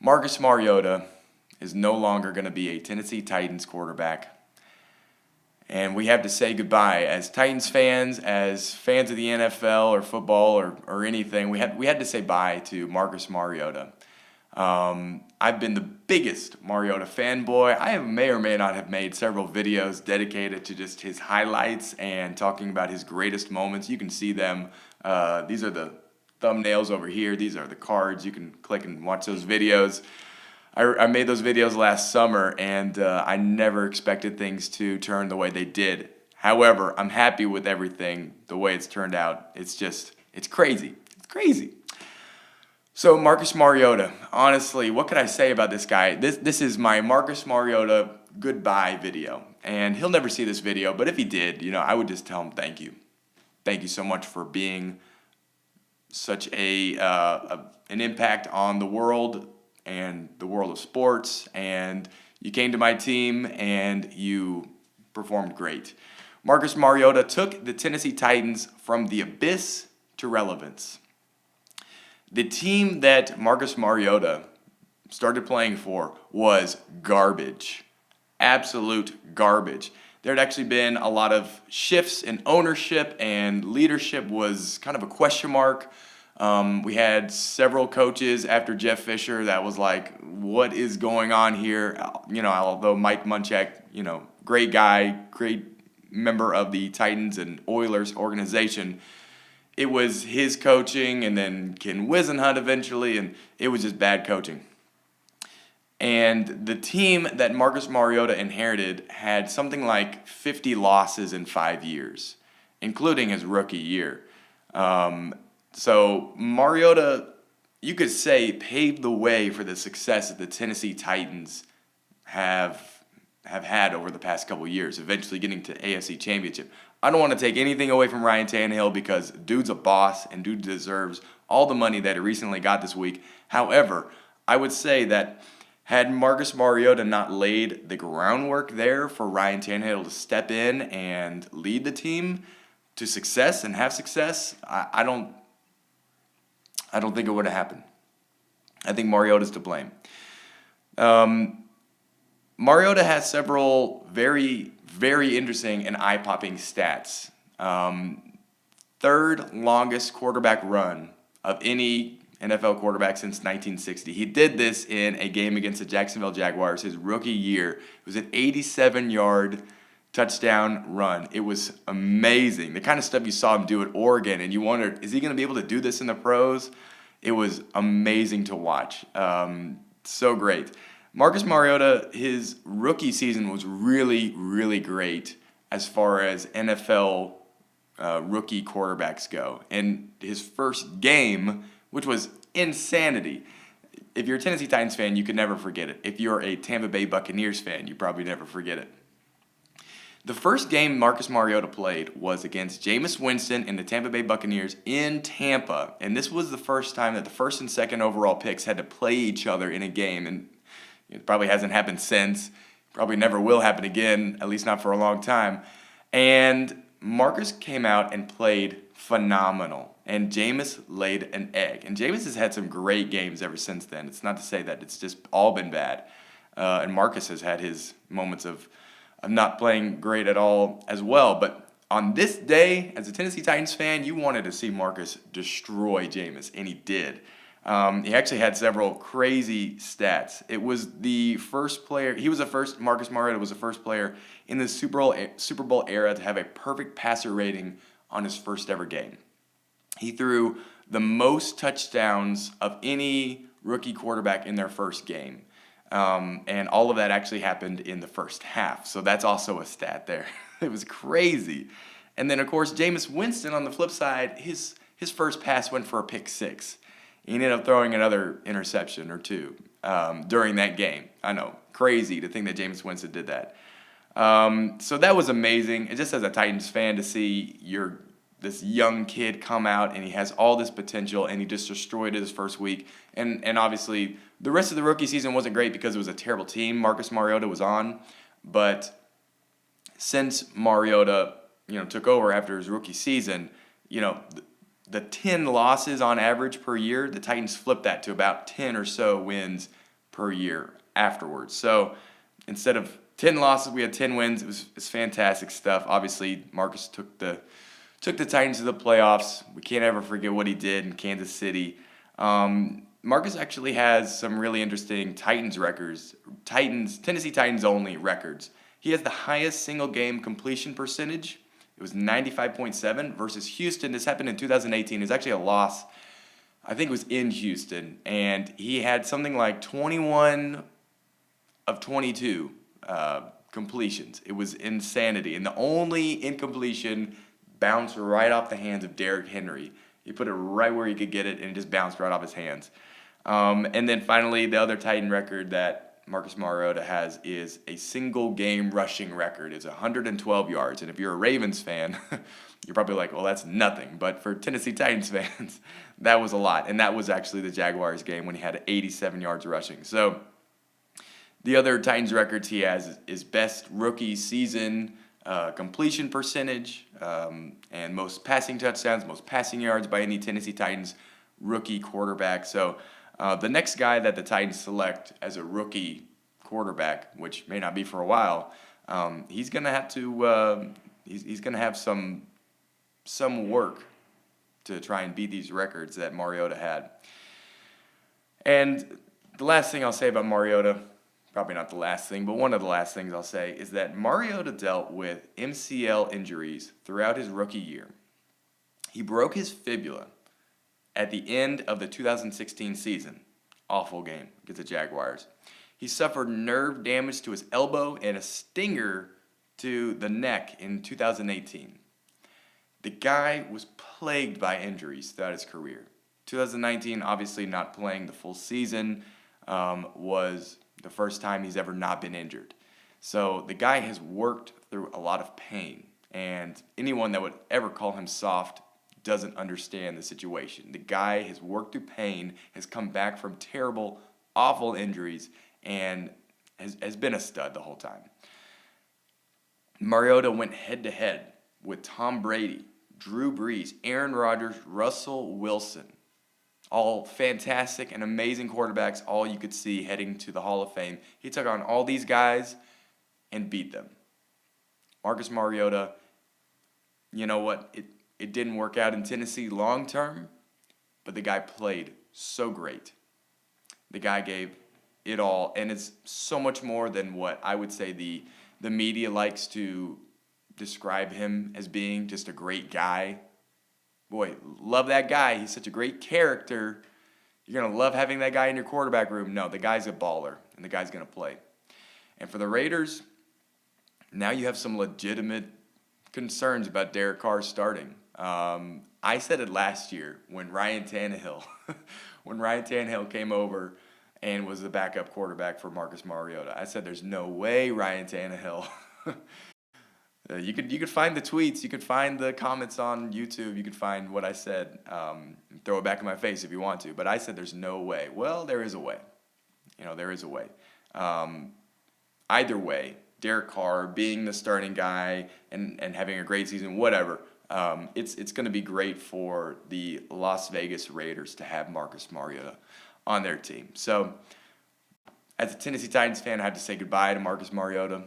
Marcus Mariota is no longer going to be a Tennessee Titans quarterback. And we have to say goodbye. As Titans fans, as fans of the NFL or football or anything, we had to say bye to Marcus Mariota. I've been the biggest Mariota fanboy. I may or may not have made several videos dedicated to just his highlights and talking about his greatest moments. You can see them. These are the thumbnails over here. These are the cards. You can click and watch those videos. I made those videos last summer, and I never expected things to turn the way they did. However, I'm happy with everything, the way it's turned out. It's crazy. It's crazy. So Marcus Mariota, honestly, what could I say about this guy? This is my Marcus Mariota goodbye video, and he'll never see this video, but if he did, I would just tell him thank you. Thank you so much for being such an impact on the world and the world of sports, and you came to my team and you performed great. Marcus Mariota took the Tennessee Titans from the abyss to relevance. The team that Marcus Mariota started playing for was garbage. Absolute garbage. There had actually been a lot of shifts in ownership, and leadership was kind of a question mark. We had several coaches after Jeff Fisher that was like, what is going on here? Although Mike Munchak, great guy, great member of the Titans and Oilers organization, it was his coaching and then Ken Wisenhunt eventually, and it was just bad coaching. And the team that Marcus Mariota inherited had something like 50 losses in 5 years, including his rookie year. So Mariota, you could say, paved the way for the success that the Tennessee Titans have had over the past couple of years, eventually getting to AFC Championship. I don't want to take anything away from Ryan Tannehill because dude's a boss and dude deserves all the money that he recently got this week. However, I would say that had Marcus Mariota not laid the groundwork there for Ryan Tannehill to step in and lead the team to success and have success, I don't think it would have happened. I think Mariota's to blame. Mariota has several very, very interesting and eye-popping stats. Third longest quarterback run of any NFL quarterback since 1960. He did this in a game against the Jacksonville Jaguars his rookie year. It was an 87-yard touchdown run. It was amazing. The kind of stuff you saw him do at Oregon, and you wondered, is he going to be able to do this in the pros? It was amazing to watch. So great. Marcus Mariota, his rookie season was really, really great as far as NFL rookie quarterbacks go. And his first game, which was insanity. If you're a Tennessee Titans fan, you could never forget it. If you're a Tampa Bay Buccaneers fan, you probably never forget it. The first game Marcus Mariota played was against Jameis Winston and the Tampa Bay Buccaneers in Tampa. And this was the first time that the first and second overall picks had to play each other in a game. And it probably hasn't happened since. Probably never will happen again, at least not for a long time. And Marcus came out and played phenomenal. And Jameis laid an egg. And Jameis has had some great games ever since then. It's not to say that it's just all been bad. And Marcus has had his moments of not playing great at all as well. But on this day, as a Tennessee Titans fan, you wanted to see Marcus destroy Jameis, and he did. He actually had several crazy stats. It was the first player, Marcus Mariota was the first player in the Super Bowl era to have a perfect passer rating on his first ever game. He threw the most touchdowns of any rookie quarterback in their first game. And all of that actually happened in the first half. So that's also a stat there. It was crazy. And then, of course, Jameis Winston, on the flip side, his first pass went for a pick six. He ended up throwing another interception or two during that game. I know, crazy to think that Jameis Winston did that. So that was amazing. And just as a Titans fan to see this young kid come out and he has all this potential and he just destroyed it his first week. And obviously the rest of the rookie season wasn't great because it was a terrible team Marcus Mariota was on. But since Mariota, took over after his rookie season, the 10 losses on average per year, the Titans flipped that to about 10 or so wins per year afterwards. So instead of 10 losses, we had 10 wins. It's fantastic stuff. Obviously, Marcus took the Titans to the playoffs. We can't ever forget what he did in Kansas City. Marcus actually has some really interesting Tennessee Titans only records. He has the highest single game completion percentage. It was 95.7 versus Houston. This happened in 2018. It was actually a loss. I think it was in Houston. And he had something like 21 of 22 completions. It was insanity. And the only incompletion bounced right off the hands of Derrick Henry. He put it right where he could get it, and it just bounced right off his hands. And then finally, the other Titan record that Marcus Mariota has is a single game rushing record. It's 112 yards. And if you're a Ravens fan, you're probably like, well, that's nothing. But for Tennessee Titans fans, that was a lot. And that was actually the Jaguars game when he had 87 yards rushing. So the other Titans records he has is best rookie season completion percentage, and most passing touchdowns, most passing yards by any Tennessee Titans rookie quarterback. So the next guy that the Titans select as a rookie quarterback, which may not be for a while, he's gonna have to he's gonna have some work to try and beat these records that Mariota had. And the last thing I'll say about Mariota, probably not the last thing, but one of the last things I'll say is that Mariota dealt with MCL injuries throughout his rookie year. He broke his fibula at the end of the 2016 season. Awful game against the Jaguars. He suffered nerve damage to his elbow and a stinger to the neck in 2018. The guy was plagued by injuries throughout his career. 2019, obviously not playing the full season, was the first time he's ever not been injured. So the guy has worked through a lot of pain, and anyone that would ever call him soft doesn't understand the situation. The guy has worked through pain, has come back from terrible, awful injuries, and has been a stud the whole time. Mariota went head-to-head with Tom Brady, Drew Brees, Aaron Rodgers, Russell Wilson. All fantastic and amazing quarterbacks, all you could see heading to the Hall of Fame. He took on all these guys and beat them. Marcus Mariota, you know what? It didn't work out in Tennessee long term, but the guy played so great. The guy gave it all, and it's so much more than what I would say the media likes to describe him as being, just a great guy. Boy, love that guy. He's such a great character. You're going to love having that guy in your quarterback room. No, the guy's a baller, and the guy's going to play. And for the Raiders, now you have some legitimate concerns about Derek Carr starting. I said it last year when Ryan Tannehill came over and was the backup quarterback for Marcus Mariota. I said there's no way Ryan Tannehill You could find the tweets, you could find the comments on YouTube, you could find what I said, throw it back in my face if you want to. But I said there's no way. Well, there is a way. There is a way. Either way, Derek Carr being the starting guy and having a great season, whatever, it's going to be great for the Las Vegas Raiders to have Marcus Mariota on their team. So, as a Tennessee Titans fan, I have to say goodbye to Marcus Mariota.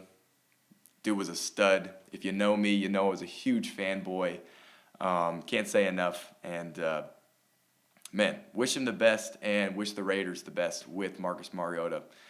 Dude was a stud. If you know me, you know I was a huge fanboy. Can't say enough. And, man, wish him the best and wish the Raiders the best with Marcus Mariota.